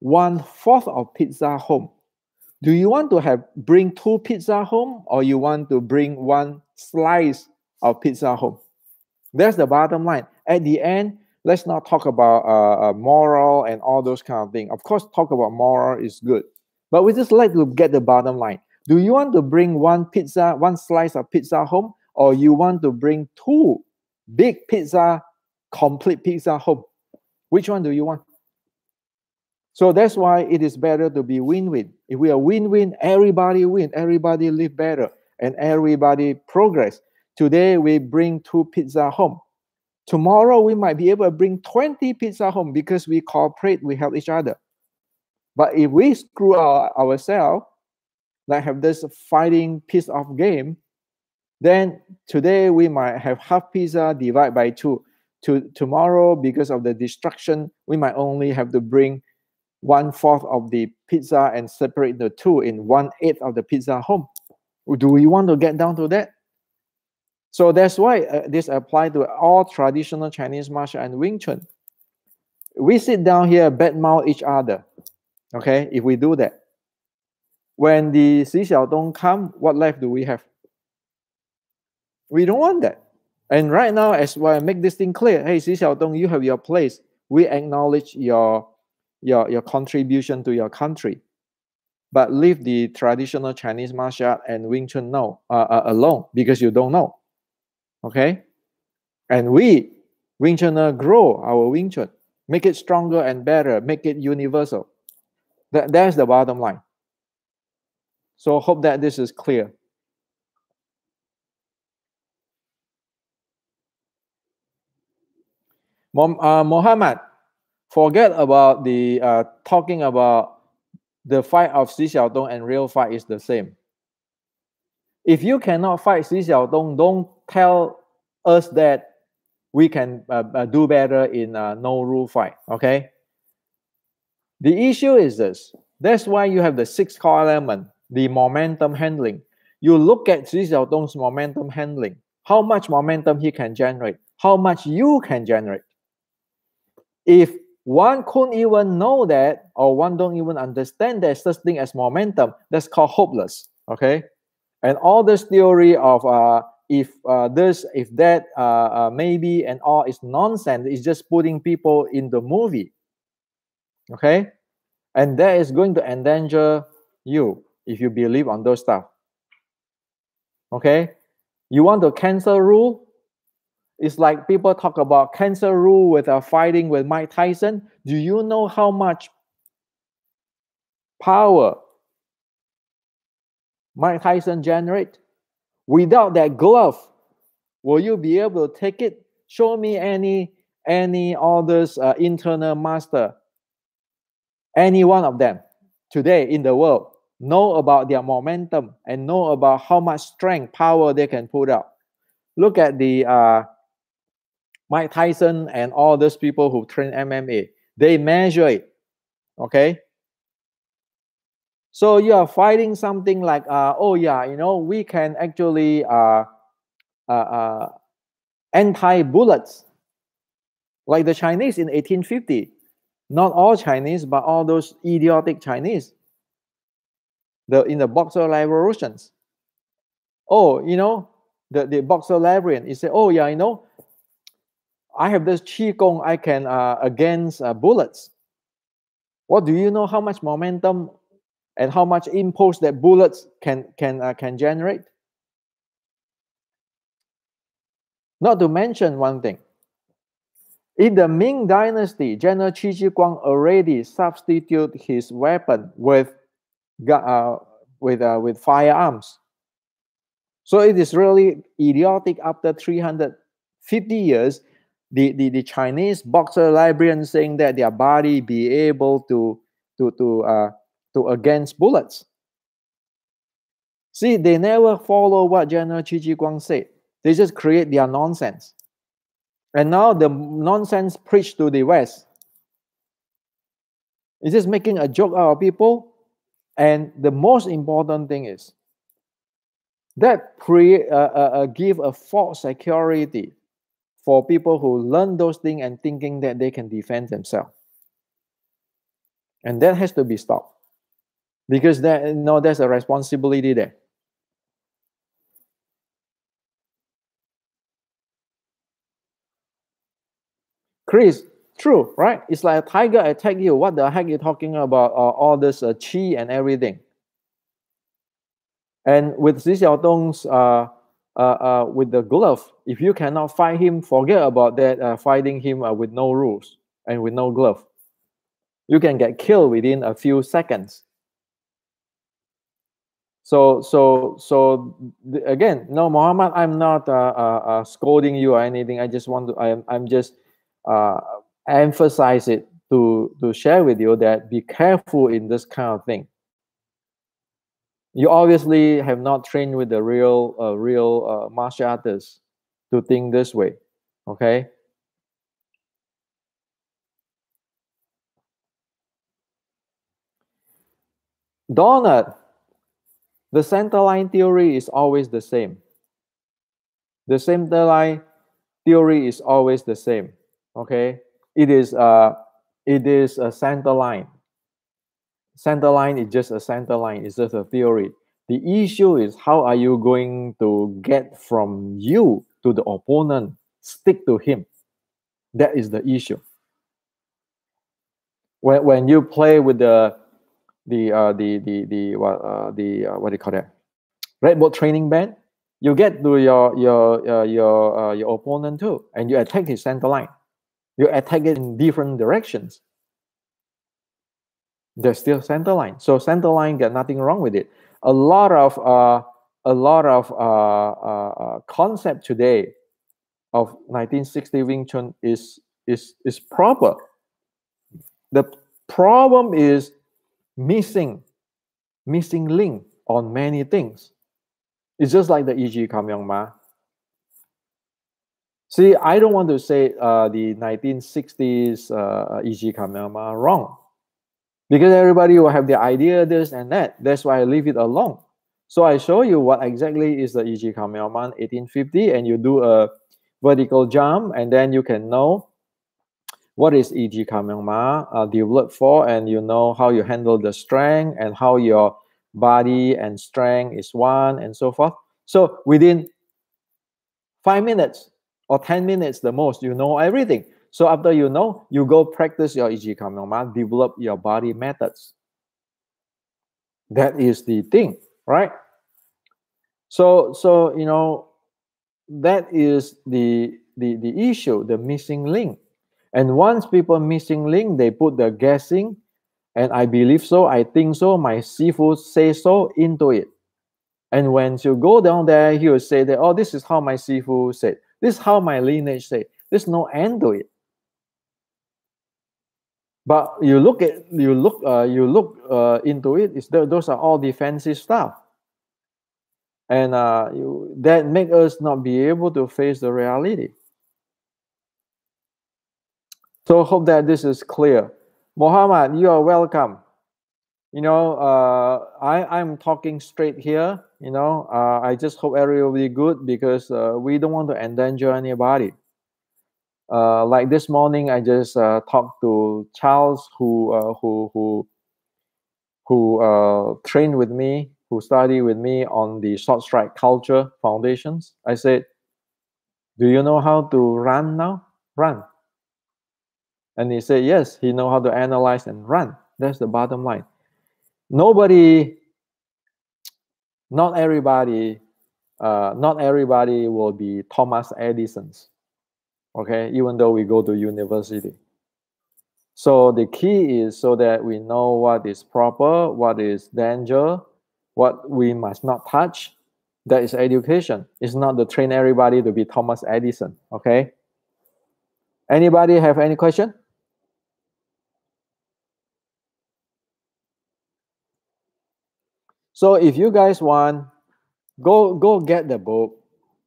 1/4 of pizza home. Do you want to bring 2 pizza home, or you want to bring 1 slice of pizza home? That's the bottom line. At the end, let's not talk about moral and all those kind of things. Of course, talk about moral is good, but we just like to get the bottom line. Do you want to bring 1 slice of pizza home, or you want to bring 2 big pizza, complete pizza home? Which one do you want? So that's why it is better to be win-win. If we are win-win, everybody win, everybody live better, and everybody progress. Today we bring 2 pizza home. Tomorrow we might be able to bring 20 pizza home because we cooperate, we help each other. But if we screw ourselves, like have this fighting piece of game, then today we might have half pizza divided by 2. Tomorrow, because of the destruction, we might only have to bring 1/4 of the pizza and separate the 2 in 1/8 of the pizza home. Do we want to get down to that? So that's why this applies to all traditional Chinese martial and Wing Chun. We sit down here, badmouth each other. Okay, if we do that, when the Xi Xiaodong come, what life do we have? We don't want that. And right now, as well, I make this thing clear, hey, Xi Xiaodong, you have your place. We acknowledge your contribution to your country, but leave the traditional Chinese martial art and Wing Chun alone, because you don't know. Okay, and we Wing Chunner grow our Wing Chun, make it stronger and better, make it universal. That's the bottom line. So hope that this is clear. Mohammed, forget about the talking about the fight of Xi Xiaodong and real fight is the same. If you cannot fight Xi Xiaodong, don't tell us that we can do better in no rule fight. Okay. The issue is this. That's why you have the 6 Coil Element, the momentum handling. You look at Xi Xiaodong's momentum handling, how much momentum he can generate, how much you can generate. If one couldn't even know that, or one don't even understand there's such thing as momentum, that's called hopeless. Okay, and all this theory of if this, if that, maybe, and all is nonsense. It's just putting people in the movie. Okay, and that is going to endanger you if you believe on those stuff. Okay, you want to cancel rule? It's like people talk about cancel rule with fighting with Mike Tyson. Do you know how much power Mike Tyson generate? Without that glove, will you be able to take it? Show me any others internal master, any one of them today in the world know about their momentum and know about how much strength, power they can put out. Look at the Mike Tyson and all those people who train MMA. They measure it. Okay. So you are fighting something like, oh yeah, you know, we can actually anti-bullets, like the Chinese in 1850. Not all Chinese, but all those idiotic Chinese. In the Boxer revolutions. Oh, you know, the Boxer librarian, he said, oh yeah, you know, I have this Qigong, I can against bullets. What do you know how much momentum and how much impulse that bullets can generate? Not to mention one thing. In the Ming Dynasty, General Qi Ji Guang already substituted his weapon with firearms. So it is really idiotic. After 350 years, the Chinese boxer librarian saying that their body be able to against bullets. See, they never follow what General Qi Ji Guang said. They just create their nonsense. And now the nonsense preached to the West. It's just making a joke out of people. And the most important thing is that give a false security for people who learn those things and thinking that they can defend themselves. And that has to be stopped. Because there's a responsibility there. Chris, true, right? It's like a tiger attack you. What the heck are you talking about? All this qi and everything. And with Xi Xiaodong's with the glove, if you cannot fight him, forget about that fighting him with no rules and with no glove. You can get killed within a few seconds. So again, no, Muhammad, I'm not scolding you or anything. I just want to, I'm just emphasize it to share with you that be careful in this kind of thing. You obviously have not trained with the real martial artists to think this way, okay? Donald, the center line theory is always the same. The center line theory is always the same, okay? It is a center line. Center line is just a center line. It's just a theory. The issue is how are you going to get from you to the opponent, stick to him. That is the issue. When you play with the what do you call that? Red Bull training band, you get to your opponent too, and you attack his center line. You attack it in different directions. There's still center line. So center line got nothing wrong with it. A lot of concept today of 1960 Wing Chun is proper. The problem is missing link on many things. It's just like the E.G. Kam Yong Ma. See, I don't want to say the 1960s E.G. Kam Yong Ma wrong, because everybody will have the idea this and that. That's why I leave it alone. So I show you what exactly is the E.G. Kam Yong Ma 1850, and you do a vertical jump, and then you can know what is E.G. Kam Yong Ma developed for, and you know how you handle the strength and how your body and strength is one and so forth. So within 5 minutes or 10 minutes the most, you know everything. So after you know, you go practice your E.G. Kam Yong Ma, develop your body methods. That is the thing, right? So you know, that is the issue, the missing link. And once people missing link, they put the guessing, and I believe so, I think so, my Sifu say so into it. And when you go down there, he will say that, oh, this is how my Sifu said. This is how my lineage said. There's no end to it. But you look into it. Those are all defensive stuff, and that make us not be able to face the reality. So hope that this is clear. Mohammed, you are welcome. You know, I'm talking straight here. You know, I just hope everybody will be good, because we don't want to endanger anybody. Like this morning, I just talked to Charles, who trained with me, who studied with me on the short strike culture foundations. I said, do you know how to run now? Run. And he said, yes, he know how to analyze and run. That's the bottom line. Not everybody will be Thomas Edison's, okay, even though we go to university. So the key is so that we know what is proper, what is danger, what we must not touch. That is education. It's not to train everybody to be Thomas Edison, okay? Anybody have any question? So if you guys want, go get the book,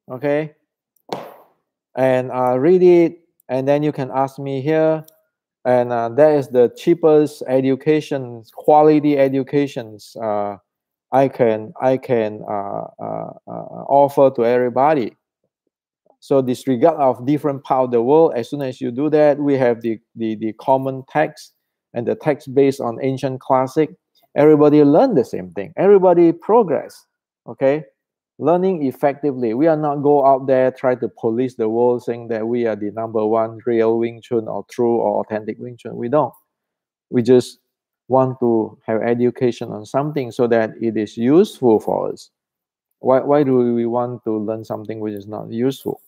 okay? And read it, and then you can ask me here. And that is the cheapest education, quality educations I can offer to everybody. So disregard of different part of the world. As soon as you do that, we have the common text, and the text based on ancient classic. Everybody learn the same thing. Everybody progress. Okay, learning effectively. We are not go out there try to police the world, saying that we are the #1 real Wing Chun or true or authentic Wing Chun. We don't. We just want to have education on something so that it is useful for us. Why do we want to learn something which is not useful?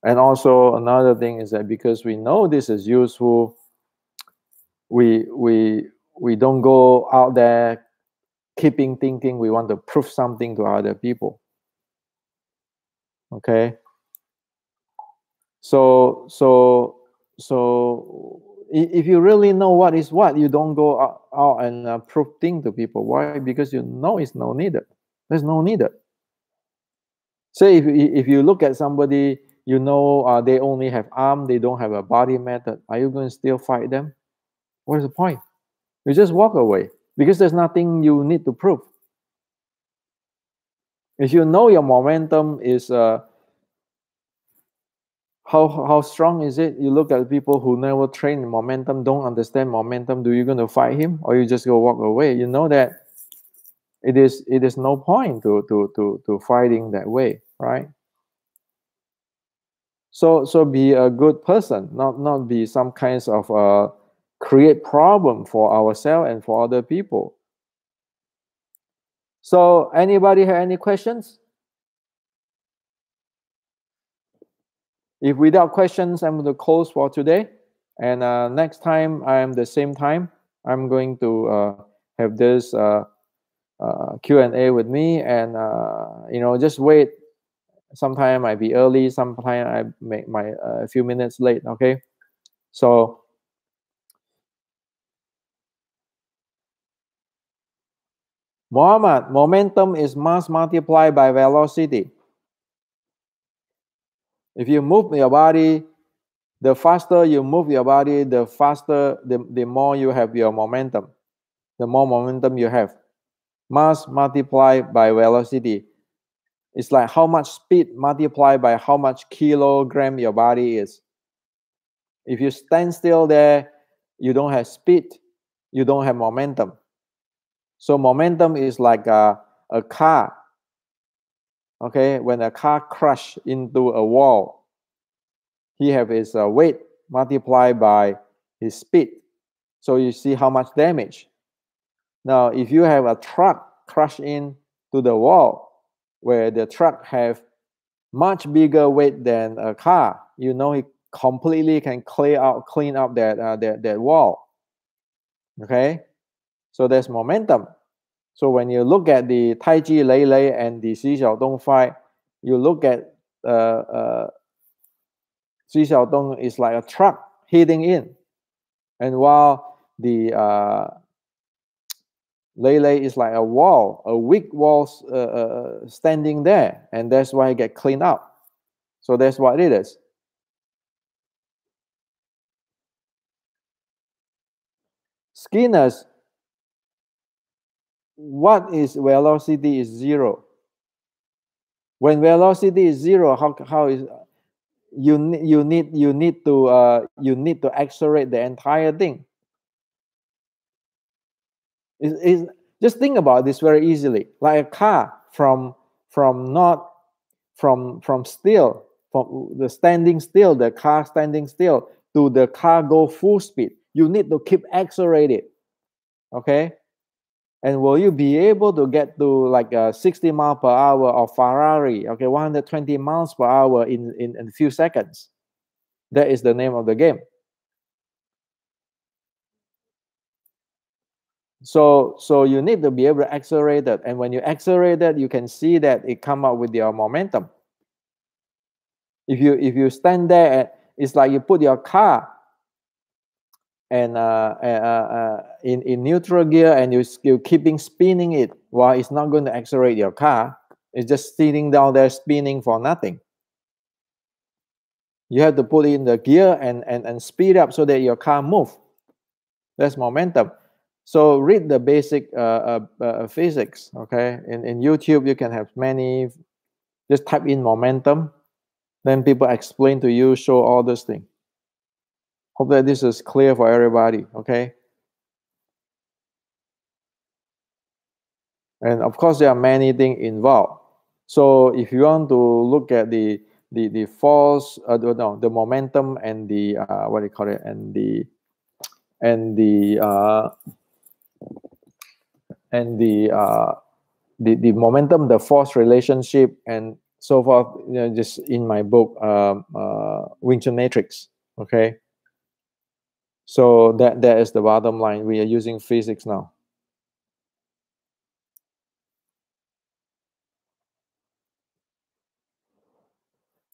And also another thing is that because we know this is useful, we don't go out there keeping thinking we want to prove something to other people. Okay. So if you really know what is what, you don't go out and prove thing to people. Why? Because you know it's no needed. There's no needed. Say if you look at somebody, you know they only have arm, they don't have a body method. Are you going to still fight them? What is the point? You just walk away because there's nothing you need to prove. If you know your momentum is how strong is it? You look at people who never train in momentum, don't understand momentum. Do you going to fight him, or you just go walk away? You know that it is no point to fighting that way, right? So be a good person, not be some kinds of create problem for ourselves and for other people. So anybody have any questions? If without questions, I'm going to close for today. And next time, I'm the same time. I'm going to have this Q&A with me, and just wait. Sometime I might be early. Sometime I make my a few minutes late. Okay, so Muhammad, momentum is mass multiplied by velocity. If you move your body, the faster you move your body, the faster, the more you have your momentum. The more momentum you have. Mass multiplied by velocity. It's like how much speed multiplied by how much kilogram your body is. If you stand still there, you don't have speed, you don't have momentum. So momentum is like a car. Okay, when a car crash into a wall, he have his weight multiplied by his speed. So you see how much damage. Now, if you have a truck crash into the wall, where the truck have much bigger weight than a car, you know it completely can clean up that wall. Okay, so there's momentum. So when you look at the Taiji Lei Lei and the Xi Xiaodong fight, you look at Xi Xiaodong is like a truck hitting in, and while the Lei Lei is like a wall, a weak wall standing there, and that's why it get cleaned up. So that's what it is. Skinner's, what is velocity is zero? When velocity is zero, how is you need to accelerate the entire thing. Just think about this very easily. Like a car from still, from the standing still, the car standing still to the car go full speed. You need to keep accelerating. Okay. And will you be able to get to like 60 miles per hour of Ferrari? Okay, 120 miles per hour in a few seconds. That is the name of the game. So you need to be able to accelerate it. And when you accelerate it, you can see that it come up with your momentum. If you stand there, it's like you put your car and in neutral gear, and you're keeping spinning it while it's not going to accelerate your car. It's just sitting down there spinning for nothing. You have to put in the gear and speed up so that your car move. That's momentum. So read the basic physics. Okay, in YouTube you can have many. Just type in momentum, then people explain to you, show all this thing. Hope that this is clear for everybody. Okay. And of course, there are many things involved. So if you want to look at the force, the momentum and the what do you call it, and the momentum, the force relationship, and so forth, just in my book, Wing Chun Matrix. Okay. So that is the bottom line. We are using physics now.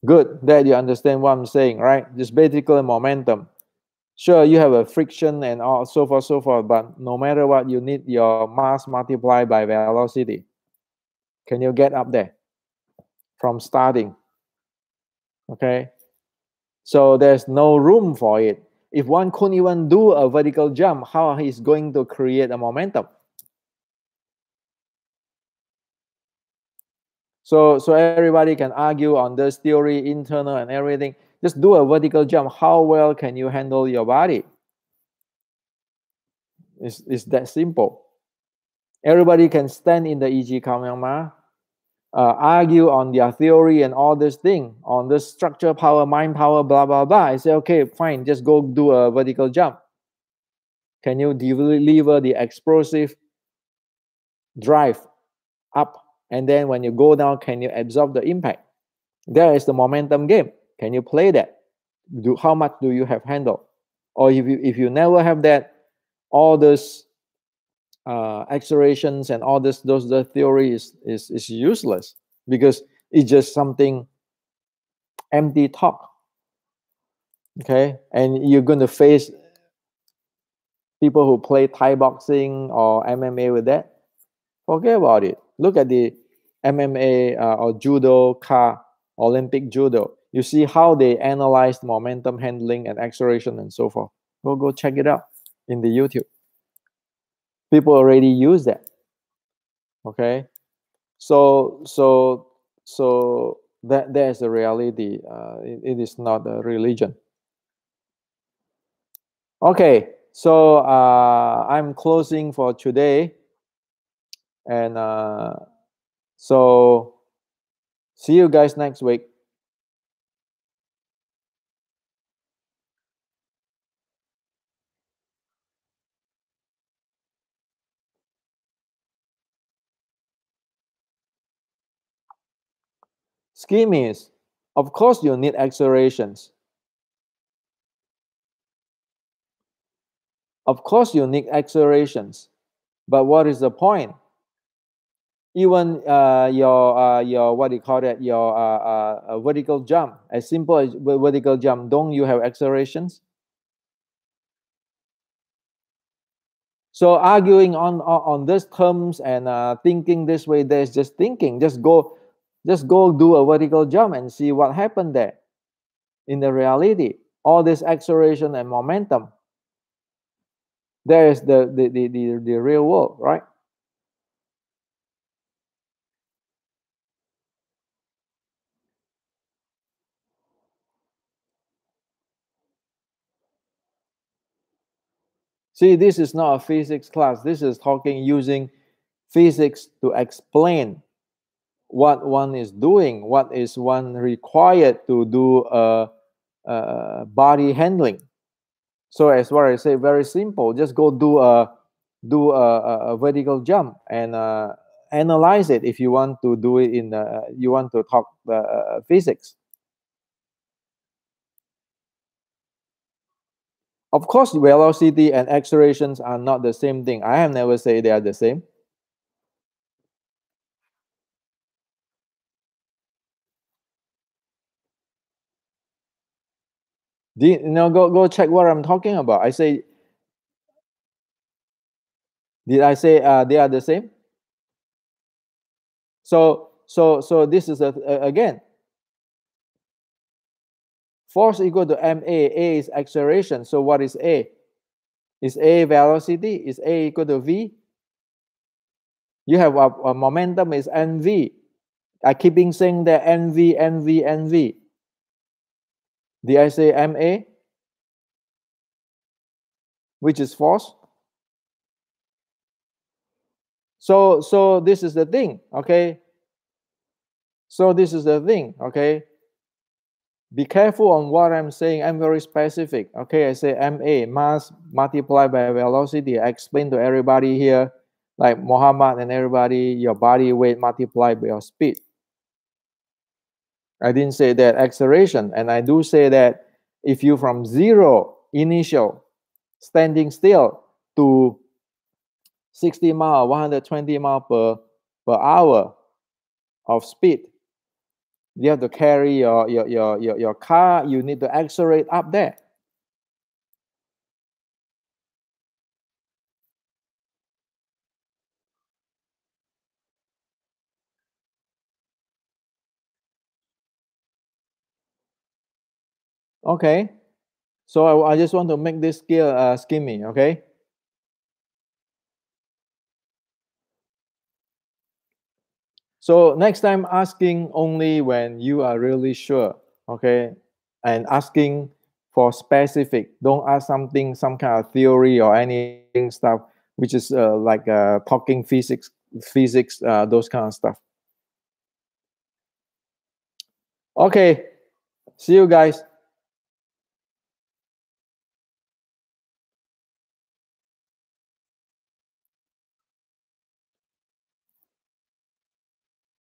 Good that you understand what I'm saying, right? Just basically momentum. Sure, you have a friction and all so forth, but no matter what, you need your mass multiplied by velocity. Can you get up there from starting? Okay, so there's no room for it. If one couldn't even do a vertical jump, how he's going to create a momentum? So everybody can argue on this theory, internal and everything. Just do a vertical jump. How well can you handle your body? It's that simple. Everybody can stand in the E.G. Kamehameha, argue on their theory and all this thing, on the structure power, mind power, blah, blah, blah. I say, okay, fine, just go do a vertical jump. Can you deliver the explosive drive up? And then when you go down, can you absorb the impact? There is the momentum game. Can you play that? How much do you have handled? Or if you never have that, all this accelerations and all this the theory is useless, because it's just something empty talk. Okay, and you're going to face people who play Thai boxing or MMA with that. Forget about it. Look at the MMA or judo, Olympic judo. You see how they analyze momentum handling and acceleration and so forth. Go check it out in the YouTube. People already use that. Okay, so that is the reality. It is not a religion. Okay, so I'm closing for today, and so see you guys next week. Scheme is, of course, you need accelerations. Of course, you need accelerations, but what is the point? Even your what do you call that? Your vertical jump, as simple as vertical jump, don't you have accelerations? So arguing on these terms and thinking this way, there's just thinking. Just go do a vertical jump and see what happened there. In the reality, all this acceleration and momentum, there is the real world, right? See, this is not a physics class. This is talking using physics to explain what one is doing, what is one required to do body handling. So as what I say, very simple. Just go do a vertical jump and analyze it if you want to do it in you want to talk physics. Of course, velocity and accelerations are not the same thing. I have never said they are the same. Go check what I'm talking about. I say, did I say they are the same? So this is again, force equal to ma. A is acceleration. So what is a? Is a velocity? Is a equal to v? You have a momentum is nv. I keeping saying that nv. Did I say ma? Which is force. So this is the thing, okay? So this is the thing, okay? Be careful on what I'm saying. I'm very specific, okay? I say ma, mass multiplied by velocity. I explain to everybody here, like Muhammad and everybody, your body weight multiplied by your speed. I didn't say that acceleration, and I do say that if you from zero initial standing still to 60 mile, 120 mile per hour of speed. You have to carry your car. You need to accelerate up there. Okay, so I just want to make this skimmy. Okay. So next time, asking only when you are really sure. Okay, and asking for specific. Don't ask some kind of theory or anything stuff which is like talking physics, those kind of stuff. Okay, see you guys.